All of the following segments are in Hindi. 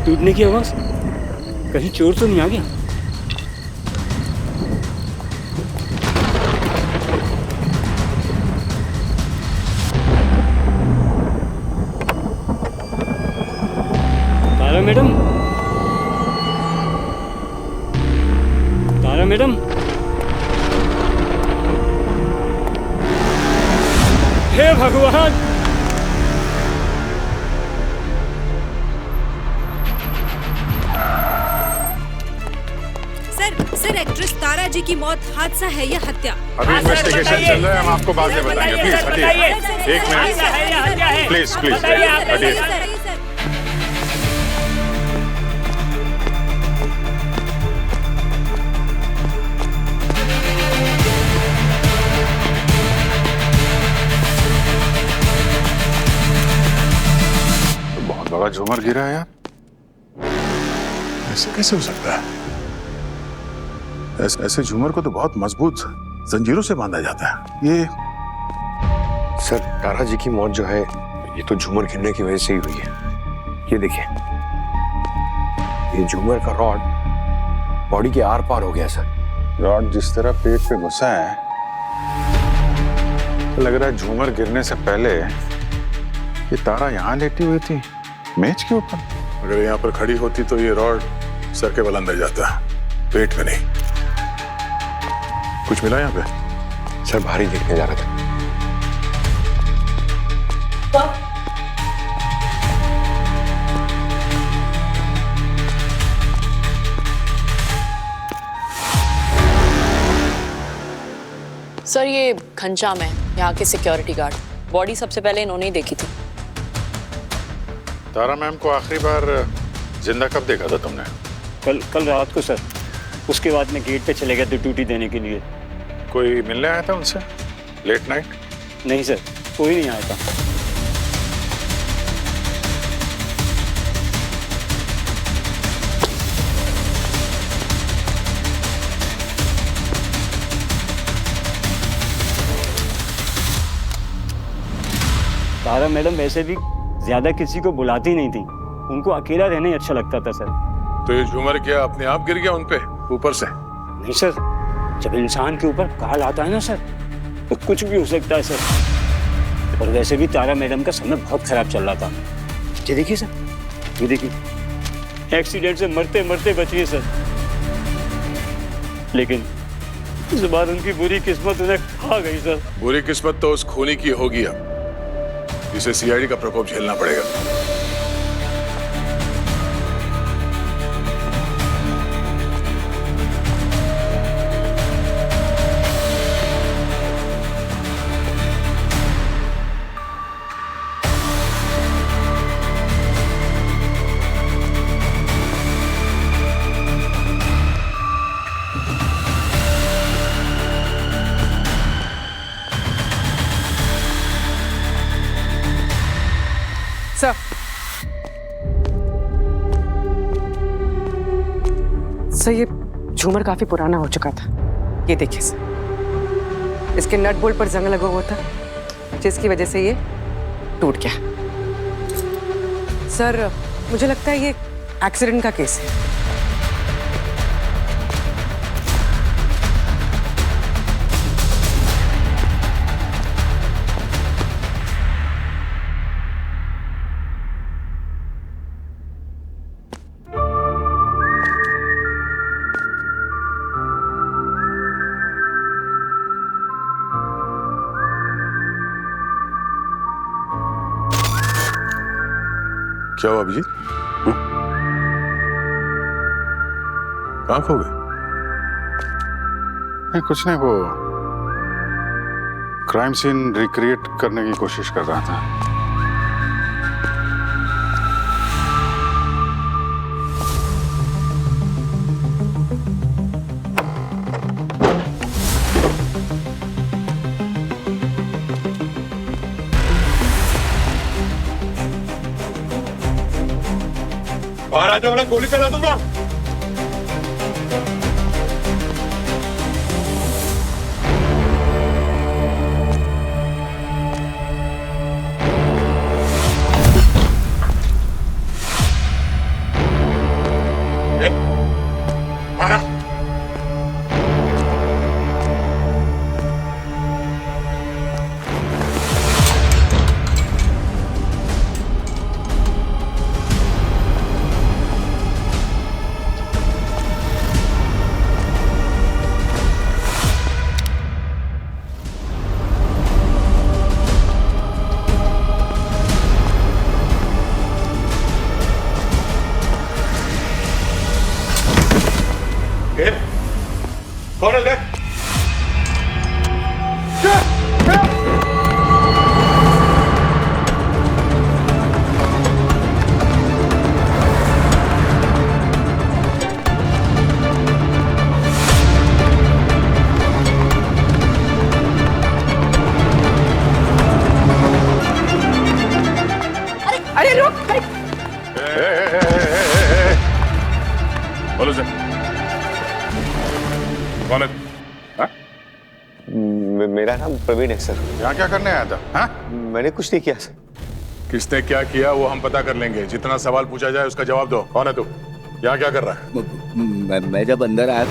टूटने की आवाज, कहीं चोर तो नहीं आ गया? तारा मैडम, तारा मैडम, हे भगवान! सर, एक्ट्रेस तारा जी की मौत हादसा है या हत्या? अभी इन्वेस्टिगेशन चल रहा है, हम आपको बाद में बताएंगे। प्लीज हटिए, एक मिनट, प्लीज प्लीज हटिए। बहुत बड़ा झूमर गिरा है यार, ऐसे कैसे हो सकता है? ऐसे झूमर को तो बहुत मजबूत जंजीरों से बांधा जाता है। ये सर, तारा जी की मौत जो है ये तो झूमर गिरने की वजह से ही हुई है। ये देखिए, ये झूमर का रॉड बॉडी के आर पार हो गया सर। रॉड जिस तरह पेट पे घुसा है, तो लग रहा है झूमर गिरने से पहले ये तारा यहाँ लेटी हुई थी, मेज के ऊपर। अगर यहाँ पर खड़ी होती तो ये रॉड सर के बल अंदर जाता, पेट में नहीं। कुछ मिला यहाँ पे? सर, भारी देखने जा रहा था। सर, ये घनश्याम है, यहाँ के सिक्योरिटी गार्ड। बॉडी सबसे पहले इन्होंने ही देखी थी। तारा मैम को आखिरी बार जिंदा कब देखा था तुमने? कल रात को सर। उसके बाद मैं गेट पे चले गया ड्यूटी देने के लिए। कोई मिलने आया था उनसे लेट नाइट? नहीं सर, कोई नहीं आया था। तारा मैडम वैसे भी ज्यादा किसी को बुलाती नहीं थी, उनको अकेला रहना ही अच्छा लगता था सर। तो ये झूमर क्या अपने आप गिर गया उन पे ऊपर से? नहीं सर, जब इंसान के ऊपर काल आता है ना सर, तो कुछ भी हो सकता है सर। और वैसे भी तारा मैडम का समय बहुत खराब चल रहा था। ये देखिए सर, ये देखिए, एक्सीडेंट से मरते मरते बची है सर। लेकिन इस बार उनकी बुरी किस्मत उन्हें खा गई सर। बुरी किस्मत तो उस खूनी की होगी अब, जिसे सीआईडी का प्रकोप झेलना पड़ेगा। सर, ये झूमर काफी पुराना हो चुका था। ये देखिए सर, इसके नट बोल्ट पर जंग लगा हुआ था, जिसकी वजह से ये टूट गया। सर, मुझे लगता है ये एक्सीडेंट का केस है। क्या हुआ अभिजीत? कहाँ खो गए? नहीं, कुछ नहीं, वो क्राइम सीन रिक्रिएट करने की कोशिश कर रहा था। बाहर आ जाओ, गोली चला दूंगा। कौन है देख? अरे रुक। बोलो सर, कौन है? हाँ? मेरा नाम प्रवीण है सर। यहाँ क्या करने आया था? हाँ? मैंने कुछ नहीं किया सर। किसने क्या किया वो हम पता कर लेंगे। जितना सवाल पूछा जाए उसका जवाब दो। कौन है तू? यहाँ क्या कर रहा है? मैं जब अंदर आया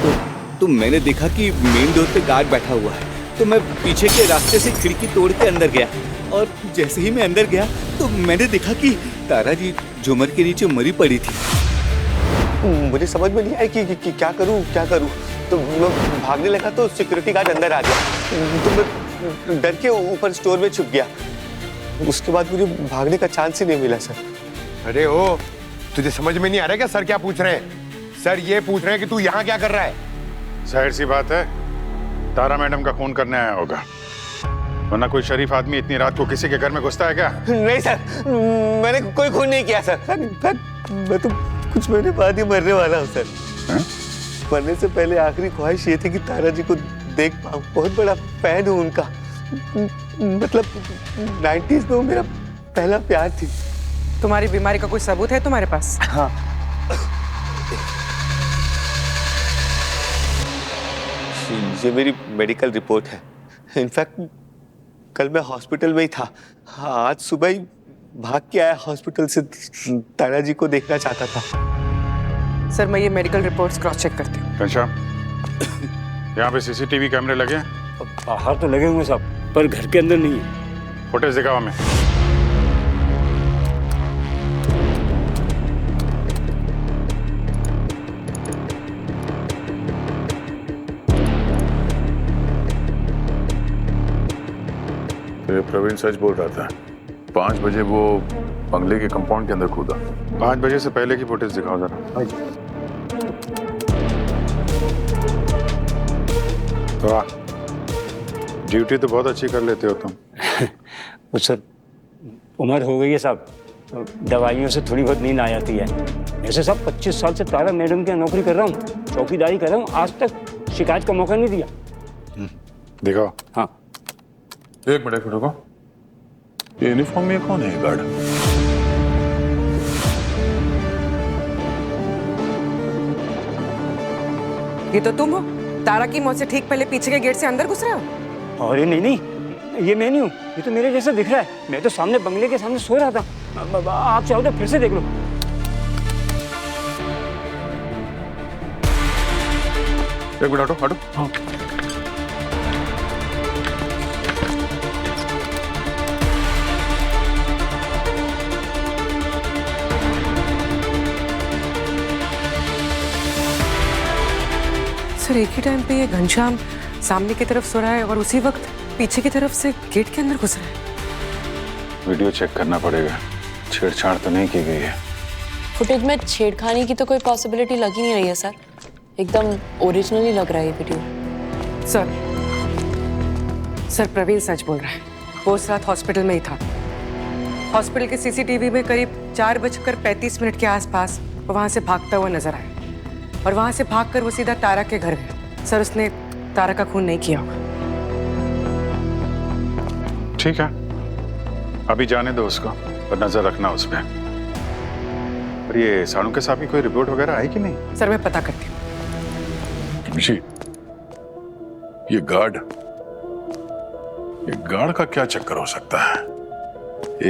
तो मैंने देखा कि मेन डोर पे गार्ड बैठा हुआ है, तो मैं पीछे के रास्ते से खिड़की तोड़ के अंदर गया, और जैसे ही मैं अंदर गया तो मैंने देखा कि तारा जी झूमर के नीचे मरी पड़ी थी। मुझे समझ में नहीं आया कि क्या करूं। तो मैं भागने लगा तो सिक्योरिटी गार्ड अंदर आ गया, तो मैं डर के ऊपर स्टोर में छुप गया। उसके बाद मुझे भागने का चांस ही नहीं मिला सर। अरे ओ, तुझे समझ में नहीं आ रहा क्या सर क्या पूछ रहे हैं? सर ये पूछ रहे हैं कि तू यहाँ क्या कर रहा है? जाहिर सी बात है, तारा मैडम का खून करने आया होगा, वरना कोई शरीफ आदमी इतनी रात को किसी के घर में घुसता है क्या? नहीं सर, मैंने कोई खून नहीं किया सर। मैं तो कुछ महीने बाद ही मरने वाला हूँ सर। मरने से पहले आखिरी ख्वाहिश ये थी कि तारा जी को देख पाऊँ। बहुत बड़ा फैन हूँ उनका, मतलब 90s में वो मेरा पहला प्यार थी। तुम्हारी बीमारी का कोई सबूत है तुम्हारे पास? हाँ, ये मेरी मेडिकल रिपोर्ट है। इनफैक्ट कल मैं हॉस्पिटल में ही था। आज सुबह ही भाग के आया हॉस्पिटल से, तारा जी को देखना चाहता था। सर मैं ये मेडिकल रिपोर्ट्स क्रॉस चेक करती हूँ। घनश्याम, यहाँ पे सीसीटीवी कैमरे लगे हैं? बाहर तो लगे हुए सब, पर घर के अंदर नहीं है। फुटेज दिखाओ हमें। तो ये प्रवीण सच बोल रहा था। 5 बजे वो बंगले के कंपाउंड के अंदर कूदा। 5 बजे से पहले की फुटेज दिखाओ जरा। वाह, ड्यूटी तो बहुत अच्छी कर लेते हो तुम। वो सर उम्र हो गई है साहब, दवाइयों से थोड़ी बहुत नींद आ जाती है। ऐसे साहब 25 साल से तारा मैडम की नौकरी कर रहा हूँ, चौकीदारी कर रहा हूँ, आज तक शिकायत का मौका नहीं दिया। दिखाओ। हाँ, एक मिनट रुको। ये यूनिफॉर्म में कौन है गार्ड? ये तो तुम हो? तारा की मौत से ठीक पहले पीछे के गेट से अंदर घुस रहे हो? अरे नहीं, ये मैं नहीं हूँ। ये तो मेरे जैसा दिख रहा है। मैं तो सामने बंगले के सामने सो रहा था। आप चाहो तो फिर से देख लो। एक मिनट हटो। हाँ। सर एक ही टाइम पे ये घनश्याम सामने की तरफ सो रहा है और उसी वक्त पीछे की तरफ से गेट के अंदर घुस रहा है। वीडियो चेक करना पड़ेगा, छेड़छाड़ तो नहीं की गई है। फुटेज में छेड़खानी की तो कोई पॉसिबिलिटी लग ही नहीं रही है सर, एकदम ओरिजिनली लग रहा है ये वीडियो। सर प्रवीण सच बोल रहा है। वो उस रात हॉस्पिटल में ही था। हॉस्पिटल के सीसीटीवी में करीब 4:35 के आसपास वो वहां से भागता हुआ नजर आया, और वहां से भागकर वो सीधा तारा के घर गया। सर उसने तारा का खून नहीं किया होगा। ठीक है, अभी जाने दो उसको, पर नजर रखना उस पर। और ये सानू के साहब की कोई रिपोर्ट वगैरह आई कि नहीं? सर मैं पता करती हूँ। जी, ये गार्ड का क्या चक्कर हो सकता है?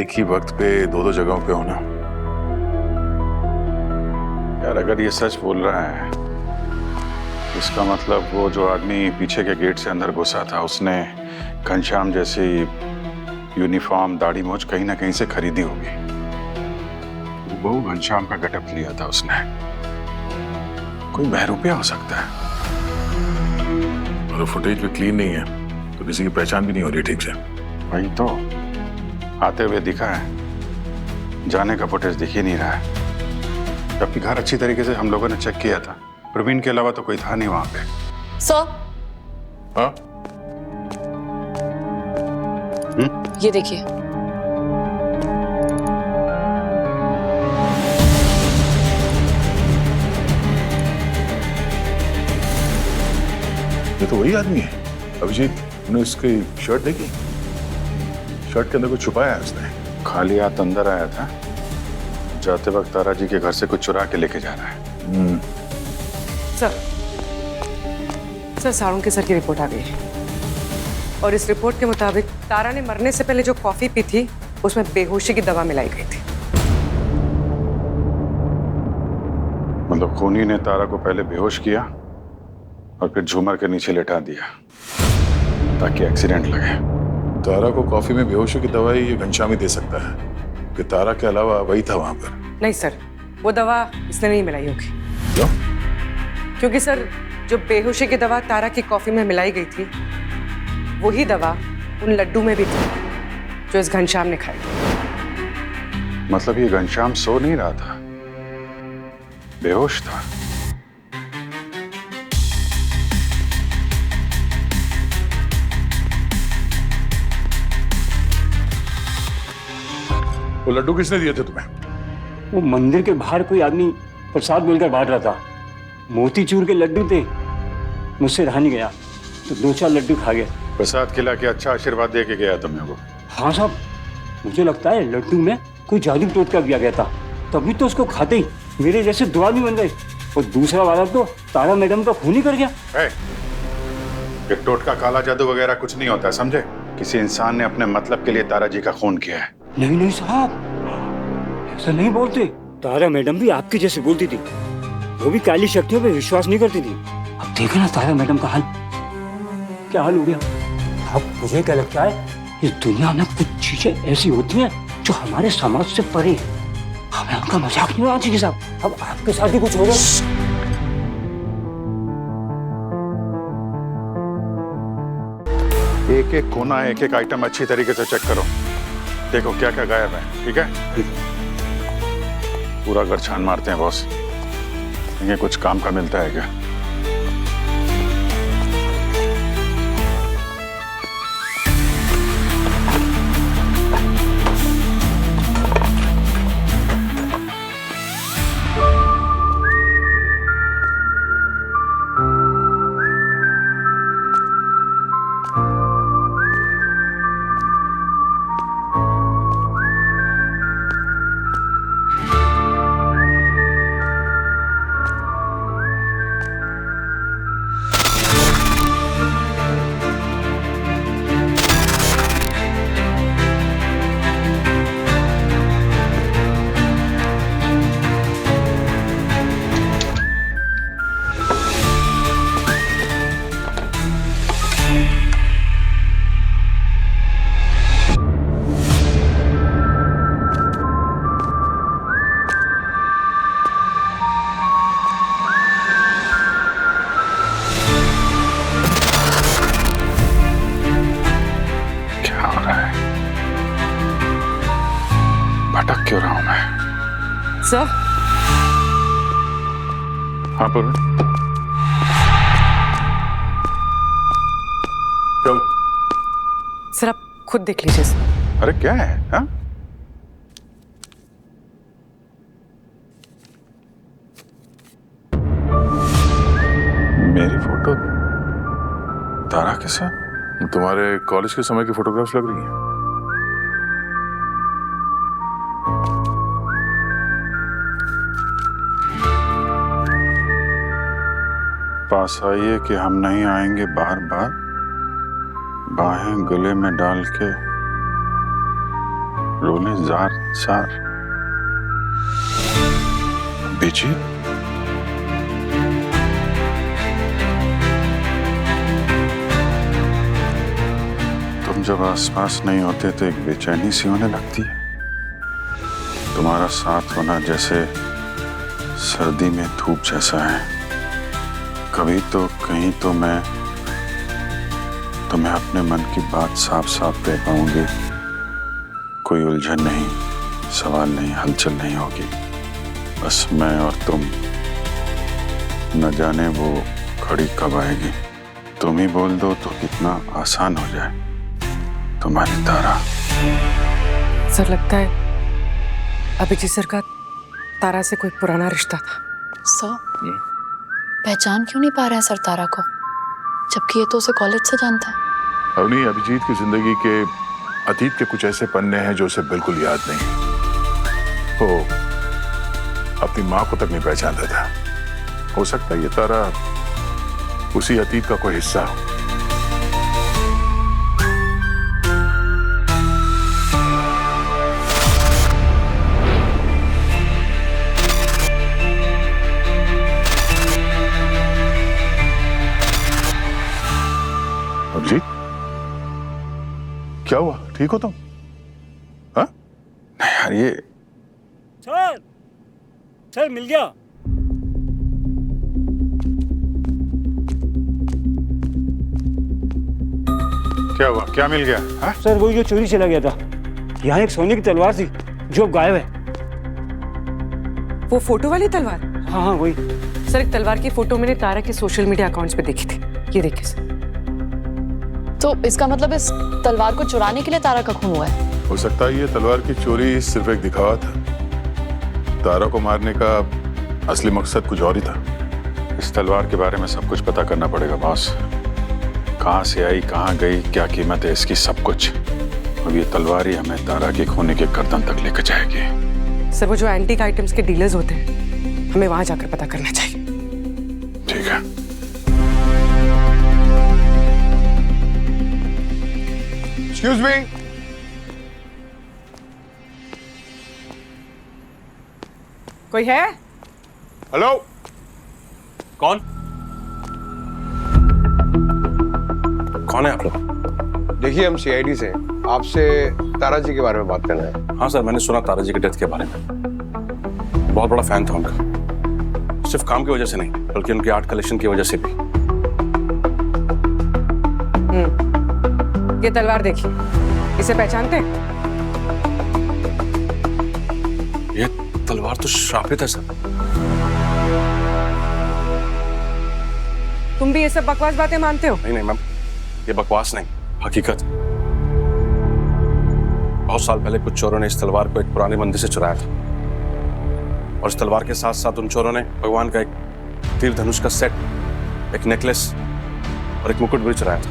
एक ही वक्त पे 2 जगहों पे होना। यार अगर ये सच बोल रहा है, इसका मतलब वो जो आदमी पीछे के गेट से अंदर घुसा था, उसने घनश्याम जैसी यूनिफॉर्म, दाढ़ी मूंछ कहीं ना कहीं से खरीदी होगी। वो घनश्याम का गेटअप लिया था उसने। कोई बहरूपिया हो सकता है। और फुटेज भी क्लीन नहीं है, तो किसी की पहचान भी नहीं हो रही ठीक से। वही तो, आते हुए दिखा है, जाने का फुटेज दिख ही नहीं रहा है। जबकि घर अच्छी तरीके से हम लोगों ने चेक किया था। प्रवीण के अलावा तो कोई था नहीं वहां पे। सर हाँ ये देखिए। ये तो वही आदमी है अभिजीत। ने उसकी शर्ट देखी? शर्ट के अंदर कुछ छुपाया है उसने। खाली हाथ अंदर आया था, जाते वक्त तारा जी के घर से कुछ चुरा के लेके जा रहा है। सर साळुंके सर की रिपोर्ट आ गई है और इस रिपोर्ट के मुताबिक तारा ने मरने से पहले जो कॉफी पी थी उसमें बेहोशी की दवा मिलाई गई थी। मतलब खूनी ने तारा को पहले बेहोश किया और फिर झूमर के नीचे लेटा दिया ताकि एक्सीडेंट लगे। तारा को कॉफी में बेहोशी की दवाई ये घनश्याम ही दे सकता है कि तारा के अलावा वही था वहां पर। नहीं सर, वो दवा इसने नहीं मिलाई होगी। क्यों? क्योंकि सर जो बेहोशी की दवा तारा की कॉफी में मिलाई गई थी वही दवा उन लड्डू में भी थी जो इस घनश्याम ने खाई। मतलब ये घनश्याम सो नहीं रहा था, बेहोश था। वो लड्डू किसने दिए थे तुम्हें? वो मंदिर के बाहर कोई आदमी प्रसाद बोलकर बांट रहा था। मोतीचूर के लड्डू थे, मुझसे रहा नहीं गया तो 2-4 लड्डू खा गया। प्रसाद खिला के अच्छा आशीर्वाद दे के गया तुमने वो? हाँ साहब, मुझे लगता है लड्डू में कोई जादू टोटका किया गया था, तभी तो उसको खाते ही मेरे जैसे दुआ भी बन गए। और दूसरा वाला तो तारा मैडम का खून ही कर गया। ये टोटका काला जादू वगैरह कुछ नहीं होता, समझे? किसी इंसान ने अपने मतलब के लिए तारा जी का खून किया है। नहीं नहीं साहब, ऐसा नहीं बोलते। तारा मैडम भी आपकी जैसे बोलती थी, वो भी काली शक्तियों पे विश्वास नहीं करती थी। अब देखे ना तारा मैडम का हाल, क्या हाल हो गया। अब मुझे क्या लगता है, इस दुनिया में कुछ चीजें ऐसी होती हैं जो हमारे समाज से परे हैं। हमें उनका मजाक नहीं उड़ाना चाहिए साहब। अब आपके साथ ही कुछ होगा। एक एक कोना, एक एक आइटम अच्छी तरीके से चेक करो, देखो क्या क्या गायब है। ठीक है? पूरा घर छान मारते हैं बॉस, ये कुछ काम का मिलता है क्या? भटक क्यों रहा हूं मैं? सर। हाँ पर क्यों? सर आप खुद देख लीजिए सर। अरे क्या है? हाँ? मेरी फोटो तारा के साथ? तुम्हारे कॉलेज के समय की फोटोग्राफ्स लग रही हैं। पास आइए कि हम नहीं आएंगे बार बार, बाहें गले में डाल के रोने जार जार। बेची तुम जब आसपास नहीं होते तो एक बेचैनी सी होने लगती है। तुम्हारा साथ होना जैसे सर्दी में धूप जैसा है। कभी तो कहीं तो मैं तुम्हें अपने मन की बात साफ साफ कह पाऊंगी। कोई उलझन नहीं, सवाल नहीं, हलचल नहीं होगी। बस मैं और तुम, न जाने वो घड़ी कब आएगी। तुम ही बोल दो तो कितना आसान हो जाए तुम्हारी तारा। सर लगता है अभिजीत सर का तारा से कोई पुराना रिश्ता था। सर पहचान क्यों नहीं पा रहे हैं सर तारा को, जबकि ये तो उसे कॉलेज से जानता है। अवनी, अभिजीत की जिंदगी के अतीत के कुछ ऐसे पन्ने हैं जो उसे बिल्कुल याद नहीं। वो अपनी माँ को तक नहीं पहचानता था। हो सकता है ये तारा उसी अतीत का कोई हिस्सा हो। अभिजीत, क्या हुआ? ठीक हो तुम? हाँ? नहीं यार, ये सर मिल गया। क्या हुआ? क्या मिल गया? हाँ? सर वही जो चोरी चला गया था। यहाँ एक सोने की तलवार थी जो अब गायब है। वो फोटो वाली तलवार? हाँ हाँ वही। सर एक तलवार की फोटो मैंने तारा के सोशल मीडिया अकाउंट्स पे देखी थी। ये देखिए सर। तो इसका मतलब इस तलवार को चुराने के लिए तारा का खून हुआ है। हो सकता है ये तलवार की चोरी सिर्फ एक दिखावा था। तारा को मारने का असली मकसद कुछ और ही था। इस तलवार के बारे में सब कुछ पता करना पड़ेगा बॉस। कहाँ से आई, कहाँ गई, क्या कीमत है इसकी, सब कुछ। अब ये तलवार ही हमें तारा के खोने के गर्दन तक लेकर जाएगी। सर वो जो एंटीक आइटम्स के डीलर्स होते हैं, हमें वहां जाकर पता करना चाहिए। ठीक है। एक्सक्यूज मी, कोई है? हेलो। कौन है आप लोग? देखिए हम सीआईडी से हैं। आपसे तारा जी के बारे में बात करना है। हाँ सर, मैंने सुना तारा जी की डेथ के बारे में। बहुत बड़ा फैन था उनका, सिर्फ काम की वजह से नहीं बल्कि उनकी आर्ट कलेक्शन की वजह से भी। ये तलवार देखिए, इसे पहचानते हैं? ये तलवार तो श्रापित है सर। तुम भी ये सब बकवास बातें मानते हो? नहीं मैम, ये बकवास नहीं, हकीकत। बहुत साल पहले कुछ चोरों ने इस तलवार को एक पुराने मंदिर से चुराया था, और इस तलवार के साथ साथ उन चोरों ने भगवान का एक तीर धनुष का सेट, एक नेकलेस और एक मुकुट भी चुराया था।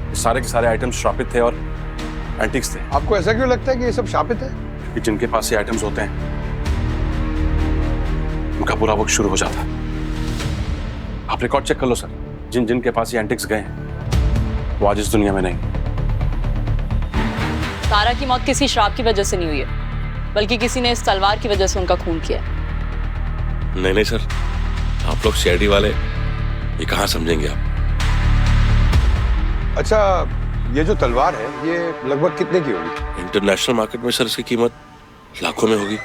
ये सारे के सारे आइटम्स श्रापित थे और एंटिक्स थे। आपको ऐसा क्यों लगता है कि ये सब शापित है? कि जिनके पास ये आइटम्स होते हैं उनका पूरा वक्त शुरू हो जाता है। आप रिकॉर्ड चेक कर लो सर, जिन जिन के पास ये एंटिक्स गए हैं वो आज इस दुनिया में नहीं। तारा की मौत किसी श्राप की वजह से नहीं हुई है, बल्कि किसी ने इस तलवार की वजह से उनका खून किया है। नहीं सर, आप लोग सीआईडी वाले ये कहाँ समझेंगे आप। अच्छा, ये जो तलवार है ये लगभग कितने की होगी? इंटरनेशनल मार्केट में सर इसकी कीमत लाखों में होगी।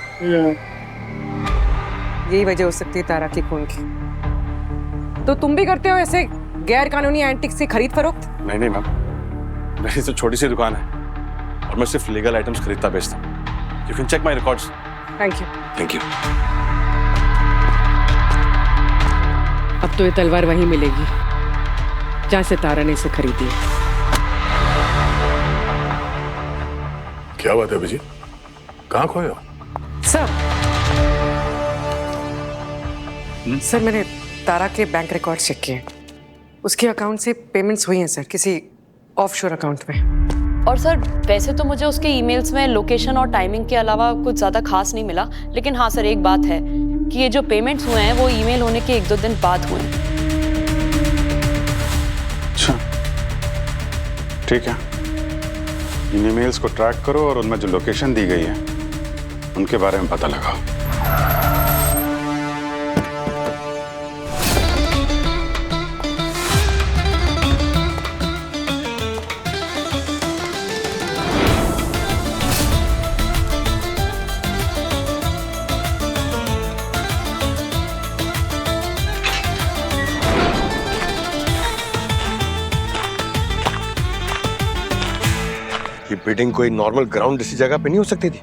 यही वजह हो सकती है तारा की खून की। तो तुम भी करते हो ऐसे गैर कानूनी एंटिक्स की खरीद फरोख्त? नहीं मैम, मेरी तो छोटी सी दुकान है और मैं सिर्फ लीगल आइटम्स खरीदता बेचता हूँ। You can check my records. Thank you. Thank you. अब तो ये तलवार वहीं मिलेगी जहां से तारा ने इसे खरीदी है। क्या बात है अभिजीत? कहाँ खोए हो? सर मैंने तारा के बैंक रिकॉर्ड चेक किए। उसके अकाउंट से पेमेंट्स हुई हैं सर, किसी ऑफशोर अकाउंट में। और सर वैसे तो मुझे उसके ईमेल्स में लोकेशन और टाइमिंग के अलावा कुछ ज़्यादा खास नहीं मिला, लेकिन हाँ सर एक बात है कि ये जो पेमेंट्स हुए हैं वो ईमेल होने के 1-2 दिन बाद हुए हैं। अच्छा ठीक है, इन ईमेल्स को ट्रैक करो और उनमें जो लोकेशन दी गई है उनके बारे में पता लगाओ। ये बिल्डिंग कोई नॉर्मल ग्राउंड जैसी जगह पे नहीं हो सकती थी।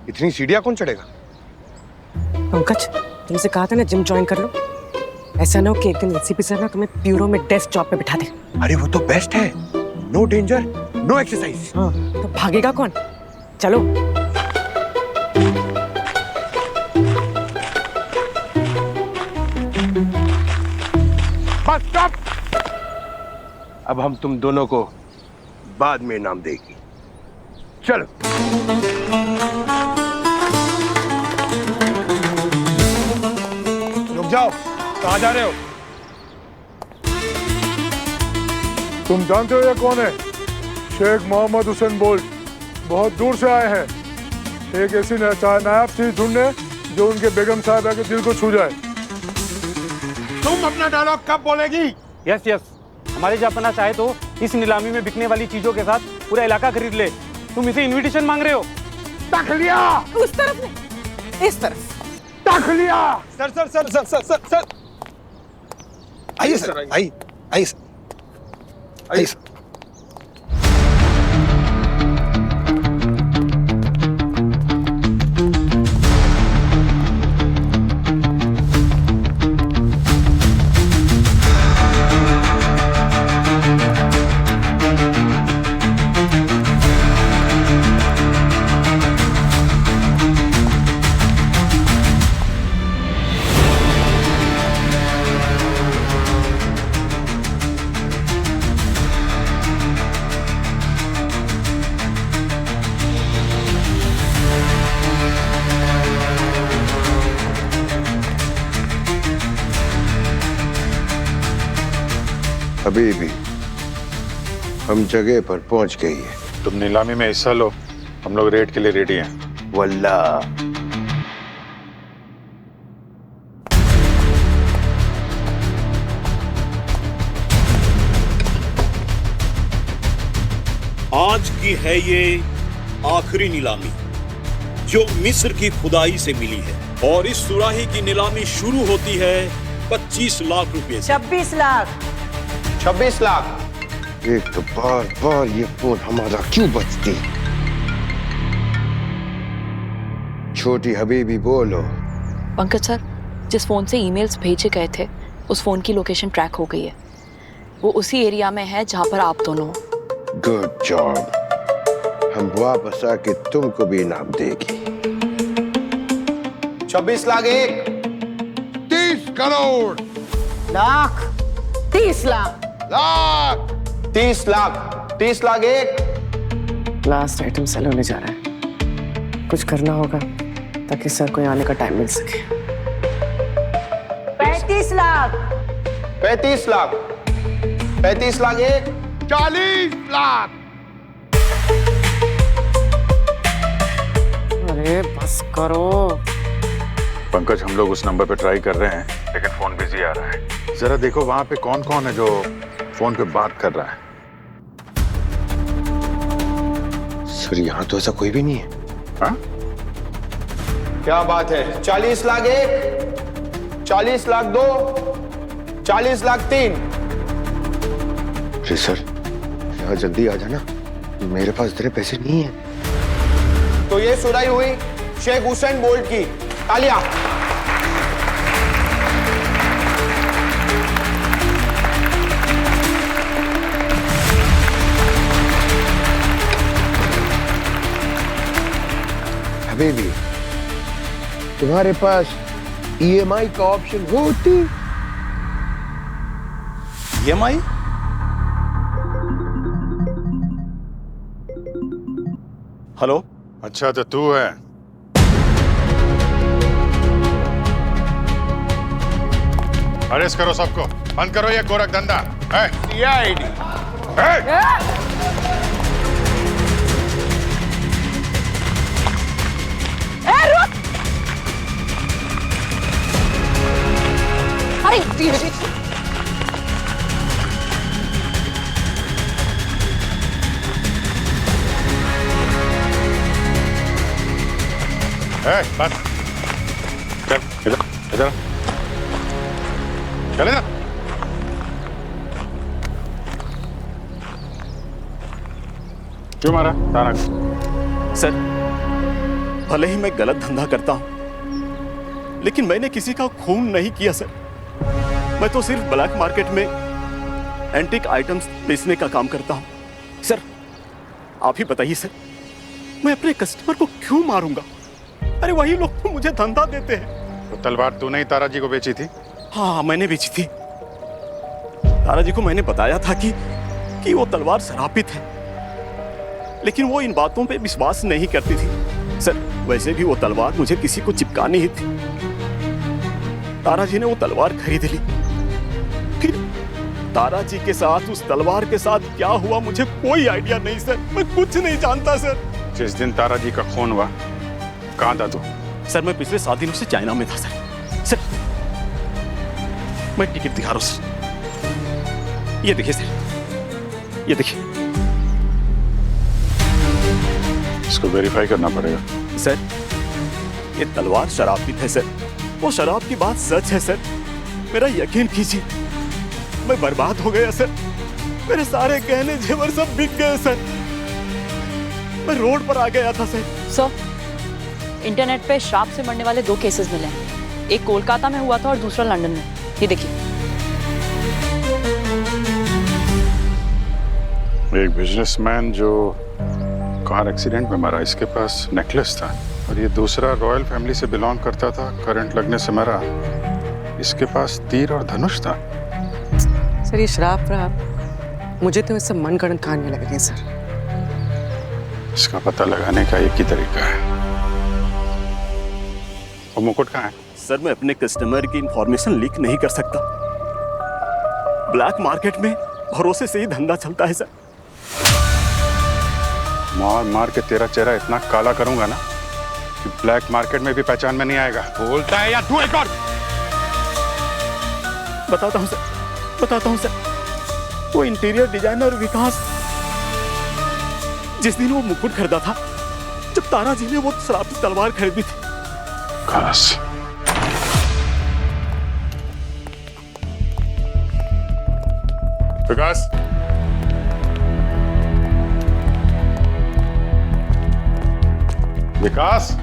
इतनी सीढ़ियां कौन चढ़ेगा? पंकज तुमसे कहा था ना जिम ज्वाइन कर लो। ऐसा ना हो कि एक दिन एसीपी सर ना तुम्हें ब्यूरो में डेस्क जॉब पे बिठा दे। अरे वो तो बेस्ट है, नो डेंजर नो एक्सरसाइज। हाँ, तो भागेगा कौन? चलो। Bus stop. अब हम तुम दोनों को बाद में इनाम देगी। चलो। रुक जाओ, कहाँ जा रहे हो? तुम जानते हो ये कौन है? शेख मोहम्मद हुसैन बोल्ट बहुत दूर से आए हैं, एक ऐसी नायाब चीज ढूंढने जो उनके बेगम साहबा के दिल को छू जाए। तुम अपना डायलॉग कब बोलेगी? यस यस, हमारे जापना चाहे तो इस नीलामी में बिकने वाली चीजों के साथ पूरा इलाका खरीद ले। तुम इसे इनविटेशन मांग रहे हो? तखलिया उस तरफ नहीं, इस तरफ। तखलिया। Sir sir sir sir sir sir sir आइए सर, आइए आइए सर, आइए सर। अभी भी हम जगह पर पहुंच गई है। तुम नीलामी में हिस्सा लो, हम लोग रेड के लिए रेडी हैं। वल्ला आज की है ये आखिरी नीलामी जो मिस्र की खुदाई से मिली है, और इस सुराही की नीलामी शुरू होती है 25 लाख रुपए से। 26 लाख। 26 लाख। एक तो बार बार ये फोन हमारा क्यों बजती? छोटी हबीबी बोलो। पंकज सर, जिस फोन से ईमेल्स भेजे गए थे उस फोन की लोकेशन ट्रैक हो गई है। वो उसी एरिया में है जहां पर आप दोनों हो। Good job. हम वापस आके तुमको भी इनाम देगी। 26 लाख एक। 30 करोड़। लाख। 30 लाख। लाख। 30 लाख। 30 लाख एक। लास्ट आइटम सेल होने जा रहा है, कुछ करना होगा ताकि सर को आने का टाइम मिल सके। 35 लाख। 35 लाख। 35 लाख एक। 40 लाख। अरे बस करो। पंकज, हम लोग उस नंबर पे ट्राई कर रहे हैं, लेकिन फोन बिजी आ रहा है। जरा देखो वहां पे कौन कौन है जो फोन पे बात कर रहा है। सर यहाँ तो ऐसा कोई भी नहीं है। हाँ? क्या बात है? 40 लाख एक। 40 लाख दो। 40 लाख तीन। अरे सर, यहाँ जल्दी आ जाना, मेरे पास इतने पैसे नहीं है। तो ये सुराई हुई शेख हुसैन बोल्ट की। तालियां। हबीबी, तुम्हारे पास EMI का ऑप्शन होती? EMI? हेलो। अच्छा तो तू है। अरेस्ट करो सबको, बंद करो ये गोरख धंधा। CID। अरे धीरे। बस चल इधर इधर चल इधर। क्यों मारा तारा? सर, भले ही मैं गलत धंधा करता हूं, लेकिन मैंने किसी का खून नहीं किया सर। मैं तो सिर्फ ब्लैक मार्केट में एंटीक आइटम्स बेचने का काम करता हूं। सर आप ही बताइए सर, मैं अपने कस्टमर को क्यों मारूंगा? अरे वही लोग तो मुझे धंधा देते हैं। तो तलवार तूने ही तारा जी को बेची थी? हाँ मैंने बेची थी। तारा जी को मैंने बताया था कि वो तलवार शराबित है, लेकिन वो इन बातों पे विश्वास नहीं करती थी। सर वैसे भी वो तलवार मुझे किसी को चिपकानी ही थी। तारा जी ने वो तलवार खरीद ली। फिर तारा जी के साथ उस तलवार के साथ क्या हुआ मुझे कोई आइडिया नहीं सर, मैं कुछ नहीं जानता सर। जिस दिन तारा जी का खून हुआ कहाँ था तू? सर मैं पिछले 7 दिनों से चाइना में था सर। सर मैं टिकट दिखा रहा हूँ सर, ये देखिए सर, ये देखिए। इसको वेरीफाई करना पड़ेगा। सर ये तलवार शराबित है सर, वो शराब की बात सच है सर, मेरा यकीन कीजिए। मैं बर्बाद हो गया सर, मेरे सारे गहने जेवर सब बिक गए सर, मैं रोड पर आ गया था सर। सर इंटरनेट पे शराब से मरने वाले 2 केसेस मिले हैं, एक कोलकाता में हुआ था और दूसरा लंदन में। ये देखिए। एक बिजनेसमैन जो कार एक्सीडेंट में मरा, इसके पास नेकलेस था, और ये दूसरा रॉयल फैमिली से बिलोंग करता था, करंट लगने से मरा, इसके पास तीर और धनुष था। सर ये शराब मुझे तो सब मनगढ़ंत कहानियां लग रही हैं सर। इसका पता लगाने का एक ही तरीका है। वो मुकुट कहाँ है? सर मैं अपने कस्टमर की इंफॉर्मेशन लीक नहीं कर सकता। ब्लैक मार्केट में भरोसे से ही धंधा चलता है सर। मार मार के तेरा चेहरा इतना काला करूंगा ना कि ब्लैक मार्केट में भी पहचान में नहीं आएगा। बोलता है या तू एक और? बताता हूं सर, बताता हूं सर। वो इंटीरियर डिजाइनर विकास जिस दिन वो मुकुट खरीदा था, जब तारा जी ने वो शराबी तलवार खरीदी थी। विकास, विकास,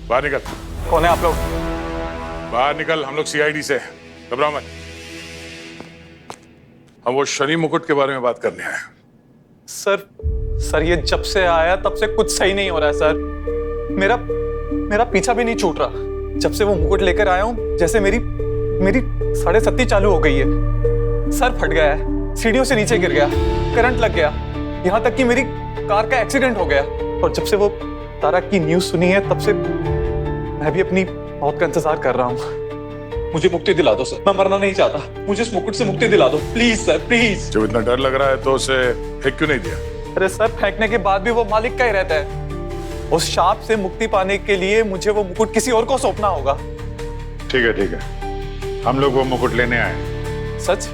बाहर निकल। कौन है आप लोग? बाहर निकल, हम लोग सीआईडी से। घबराओ मत। हम वो शनि मुकुट के बारे में बात करने आए। सर ये जब से आया तब से कुछ सही नहीं हो रहा है सर। मेरा पीछा भी नहीं छूट रहा। जब से वो मुकुट लेकर आया हूं, जैसे मेरी साढ़े सत्ती चालू हो गई है। सर फट गया है, सीढ़ियों से नीचे गिर गया, करंट लग गया, यहाँ तक कि मेरी कार का एक्सीडेंट हो गया। और जब से वो तारा की न्यूज सुनी है, तब से मैं भी अपनी मौत का इंतजार कर रहा हूँ। मुझे मुक्ति दिला दो सर, मैं मरना नहीं चाहता। मुझे इस मुकुट से मुक्ति दिला दो प्लीज सर, प्लीज। जब इतना डर लग रहा है तो उसे फेंक क्यों नहीं दिया? अरे सर फेंकने के बाद भी वो मालिक का ही रहता है। उस शाप से मुक्ति पाने के लिए मुझे वो मुकुट किसी और को सौंपना होगा। ठीक है, ठीक है, हम लोग वो मुकुट लेने आए। सच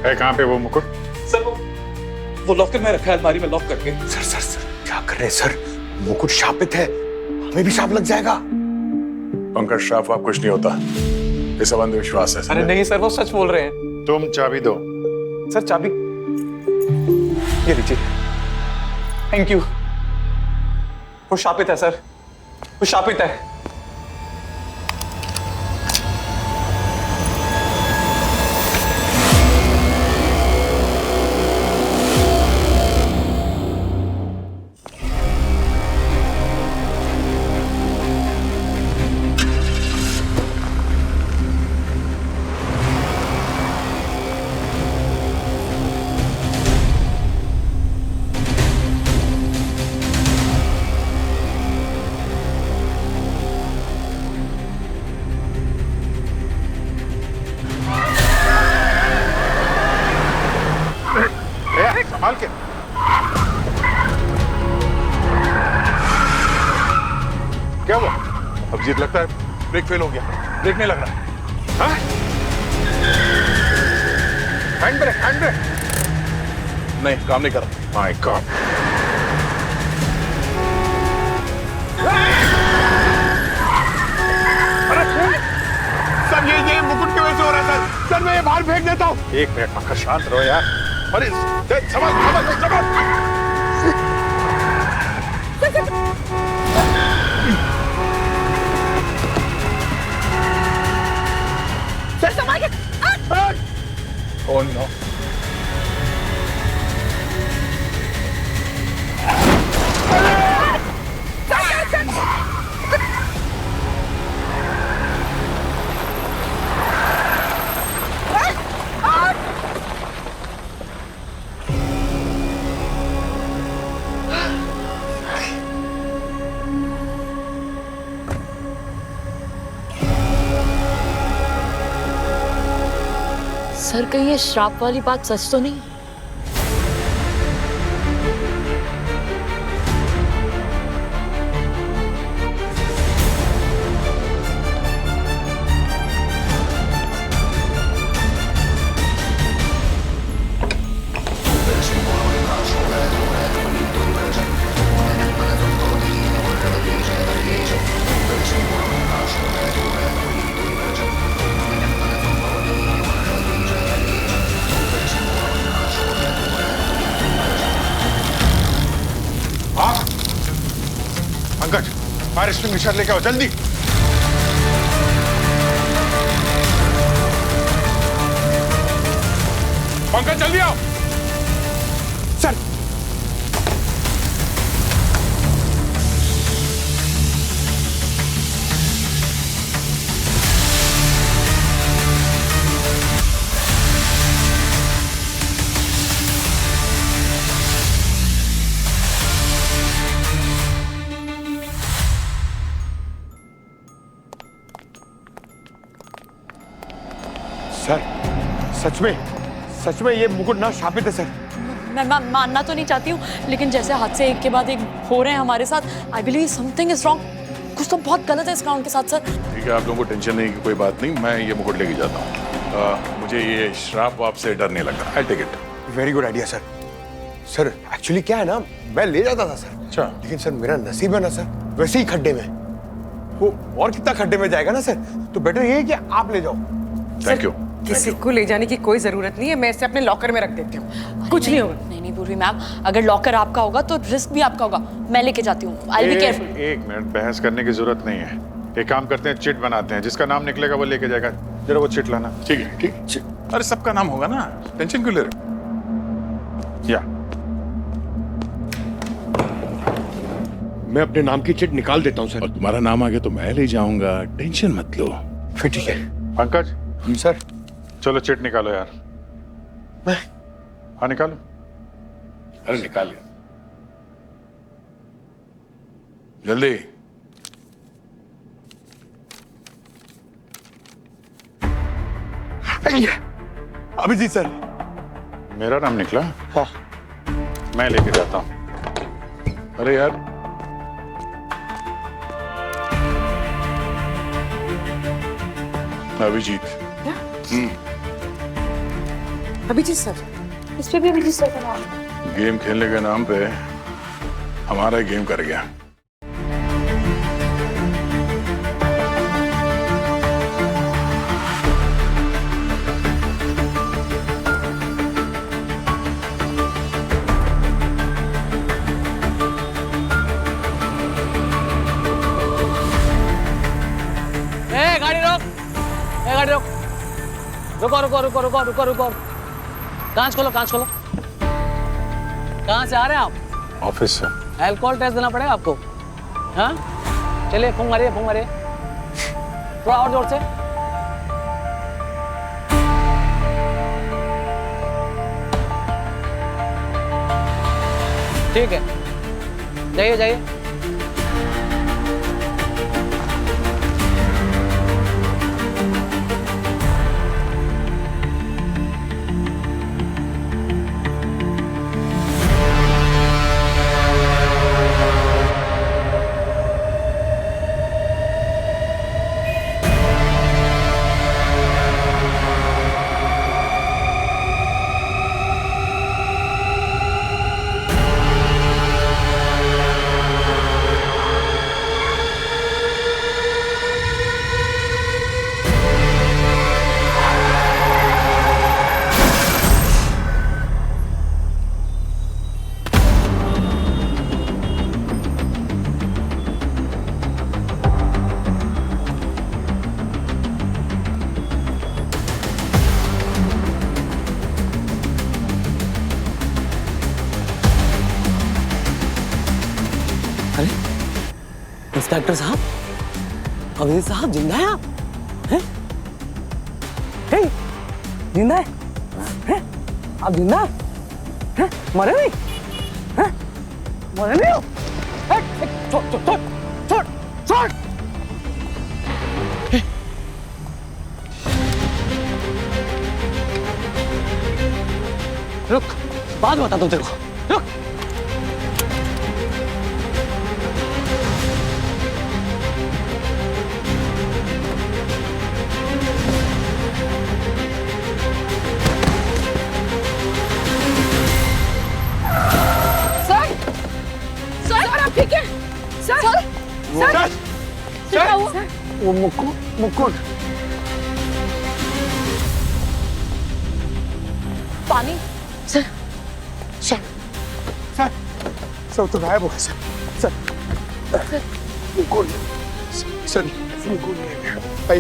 है? कहाँ पे वो मुकुट? सर वो लॉकर में रखा है, अलमारी में लॉक करके। सर क्या कर रहे हैं सर? मुकुट शापित है, हमें भी शाप लग जाएगा। पंकज, शाप वाप कुछ नहीं होता, ये सब अंधविश्वास है। अरे नहीं सर, वो सच बोल रहे हैं। तुम चाबी दो। सर चाबी ये लीजिए, थैंक यू। वो शापित है सर, वो शापित है। संभाल के। क्या हुआ? अभिजीत, लगता है ब्रेक फेल हो गया, ब्रेक नहीं लग रहा। हाँ? हैंड ब्रेक, हैंड ब्रेक नहीं, काम नहीं कर रहा। My God. अरे सर, ये मुकुट की वजह से हो रहा है सर। अंदर मैं ये बाहर फेंक देता हूँ। एक मिनट पंकज, शांत रहो यार। अरे समझ समझ समझ। सर संभाल के। Oh no. सर कहीं ये श्राप वाली बात सच तो नहीं? पंकज, फायर एक्सटिंग्विशर लेके आओ जल्दी। पंकज जल्दी आओ। सर सर सच में ये मुकुट ना शापित है सर। मैं मानना तो नहीं चाहती हूँ, लेकिन जैसे हादसे एक के बाद एक हो रहे हैं हमारे साथ, I believe something is wrong. कुछ तो बहुत गलत है इस ग्राउंड के साथ सर। ठीक है, आप लोगों को टेंशन नहीं की कोई बात नहीं, मैं ये मुकुट लेके जाता हूँ। मुझे ये श्राप वाप से डर नहीं लगता। I take it. Very good idea sir. Sir actually क्या है ना, मैं ले जाता था सर। अच्छा। लेकिन सर मेरा नसीब है ना सर, वैसे ही खड्डे में वो और कितना खड्डे में जाएगा ना सर, तो बेटर ये है कि आप ले जाओ। Thank you. किसी को ले जाने की कोई जरूरत नहीं है, मैं इसे अपने लॉकर में रख देती हूँ, कुछ नहीं होगा। नहीं पूर्वी मैम, अगर लॉकर आपका होगा तो रिस्क भी आपका होगा। मैं लेके जाती हूँ, आई बी केयरफुल। एक मिनट, बहस करने की जरूरत नहीं है। एक काम करते हैं, चिट बनाते हैं, जिसका नाम निकलेगा वो लेके जाएगा। जरा वो चिट लाना। ठीक है, ठीक। अरे सबका नाम होगा ना, टेंशन क्यों ले रहे? या मैं अपने नाम की चिट निकाल देता हूँ सर। और तुम्हारा नाम आ गया तो मैं ले जाऊंगा, टेंशन मत लो। फिर ठीक है। पंकज सर चलो चिट निकालो यार। मैं हाँ निकालो। अरे निकालिए जल्दी। अभिजीत सर। मेरा नाम निकला? हाँ। मैं लेके जाता हूँ। अरे यार अभिजीत। अभिजीत सर, इस पे भी अभिजीत सर का नाम। गेम खेलने के नाम पे हमारा गेम कर गया। गाड़ी रोक, गाड़ी रोक, रुको रुको रुको रुको रुको रुको। कांच खोलो, कांच खोलो। कहाँ से आ रहे हैं आप? ऑफिस से। अल्कोहल टेस्ट देना पड़ेगा आपको। हाँ चलिए, फूंक मारिए, फूंक मारिए, थोड़ा और जोर से। ठीक है, जाइए जाइए। इंस्पेक्टर साहब, कबीर साहब जिंदा है आप? हैं? हैं? जिंदा है? हैं? आप जिंदा हैं? मरे नहीं? हैं? मरे नहीं हो? छोड़ छोड़ छोड़ छोड़ छोड़! रुक, बात बता दूं तेरे को। रुक। सर आप ठीक है? सर क्या हुआ? वो मुकुट पानी। सर तो गायब हो गया सर। मुकुट सर, मुकुट आई।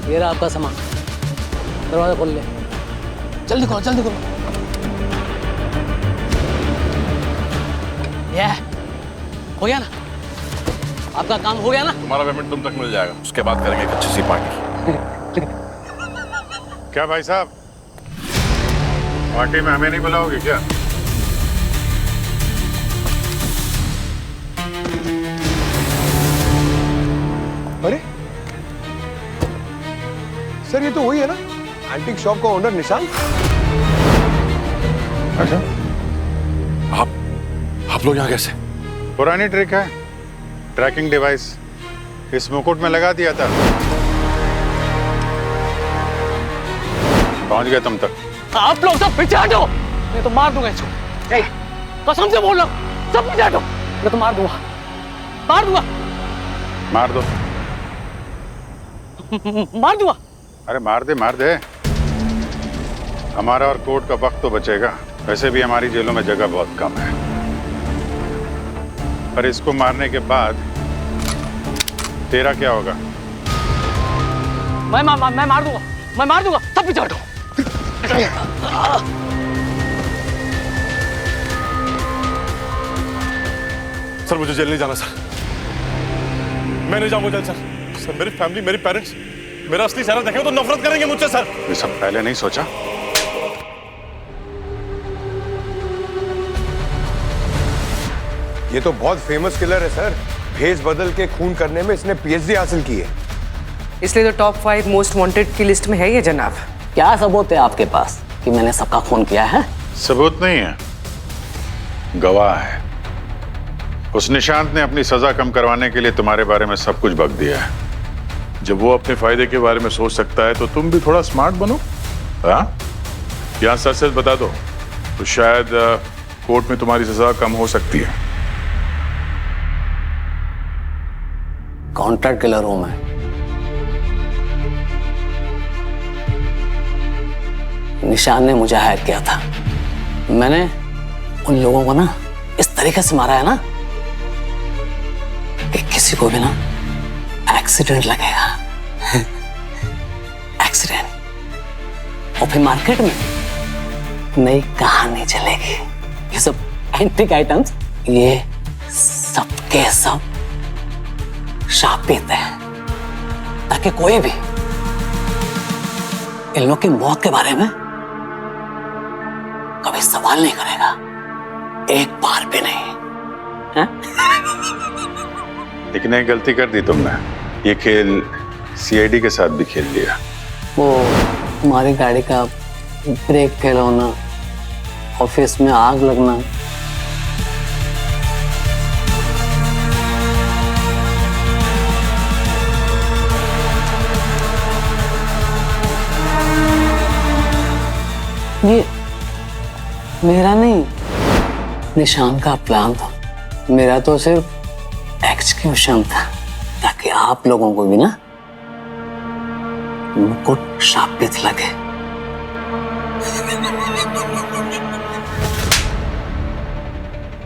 ये रहा आपका सामान, दरवाजा खोल ले। जल्दी खोलो, जल्दी खोलो। ये हो गया ना? आपका काम हो गया ना? तुम्हारा पेमेंट तुम तक मिल जाएगा, उसके बाद करेंगे एक अच्छी सी पार्टी। क्या भाई साहब, पार्टी में हमें नहीं बुलाओगे क्या? अरे सर, ये तो वही है ना, एंटीक शॉप का ओनर निशांत। अच्छा, आप लोग यहाँ कैसे? पुरानी ट्रिक है, ट्रैकिंग डिवाइस इस मुकुट में लगा दिया था, पहुंच गए तुम तक। आप लोग सब पीछे हटो, मैं तो मार दूंगा इसको। कसम से बोल रहा हूँ, सब पीछे हटो, मैं तो मार दूंगा, मार दूंगा। मार दो। मार दूंगा। अरे मार दे, हमारा और कोर्ट का वक्त तो बचेगा। वैसे भी हमारी जेलों में जगह बहुत कम है, पर इसको मारने के बाद तेरा क्या होगा? मैं मार दूंगा, सब पीछे हटो। सर मुझे जेल नहीं जाना सर, मैं नहीं जाऊंगा जेल सर। सर मेरी फैमिली, मेरे पेरेंट्स मेरा असली चेहरा देखेंगे तो नफरत करेंगे मुझसे सर। ये सब पहले नहीं सोचा? ये तो बहुत फेमस किलर है सर, भेस बदल के खून करने में इसने पीएचडी हासिल की है। इसलिए तो टॉप 5 मोस्ट वांटेड की लिस्ट में है ये जनाब। क्या सबूत है आपके पास कि मैंने सबका खून किया है? सबूत नहीं है, गवाह है। उस निशांत ने अपनी सजा कम करवाने के लिए तुम्हारे बारे में सब कुछ बक दिया है। जब वो अपने फायदे के बारे में सोच सकता है तो तुम भी थोड़ा स्मार्ट बनो। हाँ, यहाँ सच सच बता दो तो शायद कोर्ट में तुम्हारी सजा कम हो सकती है। कॉन्ट्रैक्ट किलर हूं मैं। निशान ने मुझे हायर किया था। मैंने उन लोगों को ना इस तरीके से मारा है ना कि किसी को भी ना एक्सीडेंट लगेगा। एक्सीडेंट। और फिर मार्केट में नई कहानी चलेगी। ये सब एंटिक आइटम्स ये सबके सब शापित है ताकि कोई भी इन लोग की मौत के बारे में कभी सवाल नहीं करेगा, एक बार भी नहीं। है? लेकिन एक गलती कर दी तुमने, ये खेल सीआईडी के साथ भी खेल लिया। वो तुम्हारी गाड़ी का ब्रेक फेल होना, ऑफिस में आग लगना, ये मेरा नहीं, निशान का प्लान था। मेरा तो सिर्फ एक्सक्यूशन था ताकि आप लोगों को भी ना मुकुट शापित लगे।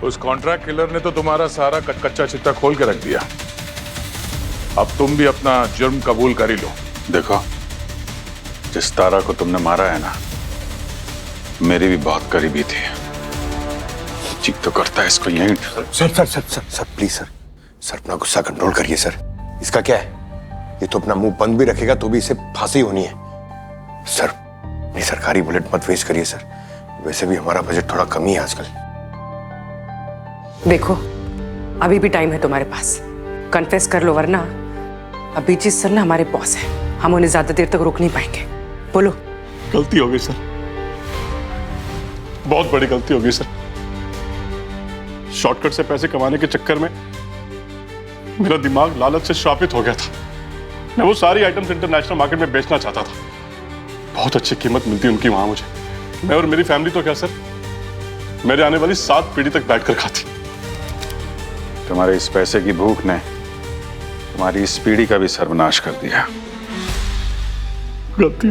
उस कॉन्ट्रैक्ट किलर ने तो तुम्हारा सारा कच्चा चिट्टा खोल के रख दिया। अब तुम भी अपना जुर्म कबूल कर ही लो। देखो, जिस तारा को तुमने मारा है ना, मेरी भी बहुत करीबी थी। चीख तो करता है इसको यहीं। सर प्लीज सर अपना गुस्सा कंट्रोल करिए सर। इसका क्या है, ये तो अपना मुंह बंद भी रखेगा तो भी इसे फांसी होनी है। सर अपनी सरकारी बुलेट मत वेस्ट करिए सर, वैसे भी हमारा बजट थोड़ा कम ही है आजकल। देखो अभी भी टाइम है तुम्हारे पास, कन्फेस कर लो, वरना अभिजीत सर ना हमारे बॉस हैं, हम उन्हें ज्यादा देर तक रोक नहीं पाएंगे। बोलो। गलती हो गई सर, बहुत बड़ी गलती हो गई सर। शॉर्टकट से पैसे कमाने के चक्कर में मेरा दिमाग लालच से श्रापित हो गया था। मैं वो सारी आइटम्स इंटरनेशनल मार्केट में बेचना चाहता था। बहुत अच्छी कीमत मिलती उनकी वहां मुझे। मैं और मेरी फैमिली तो क्या सर, मेरे आने वाली 7 पीढ़ी तक बैठकर खाती। तुम्हारे इस पैसे की भूख ने तुम्हारी इस पीढ़ी का भी सर्वनाश कर दिया। गलती।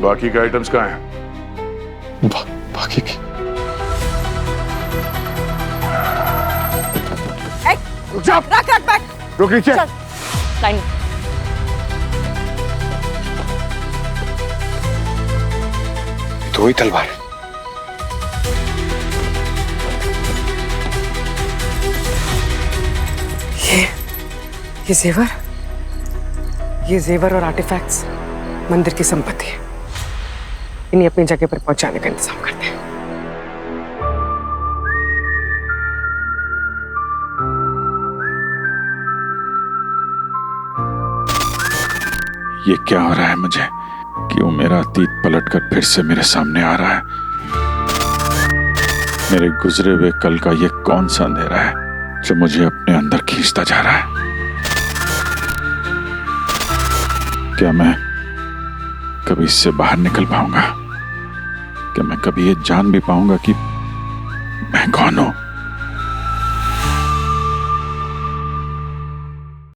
बाकी के आइटम्स कहाँ हैं? बाकी की रुक नीचे। लाइन। तो ही तलवार। ये जेवर और आर्टिफैक्ट्स मंदिर की संपत्ति है। इन्हें अपनी जगह पर पहुंचाने का इंतजाम करते हैं। ये क्या हो रहा है मुझे? क्यों मेरा अतीत पलटकर फिर से मेरे सामने आ रहा है? मेरे गुजरे हुए कल का ये कौन सा अंधेरा है जो मुझे अपने अंदर खींचता जा रहा है? क्या मैं कभी इससे बाहर निकल पाऊंगा? क्या मैं कभी ये जान भी पाऊंगा कि मैं कौन हूं?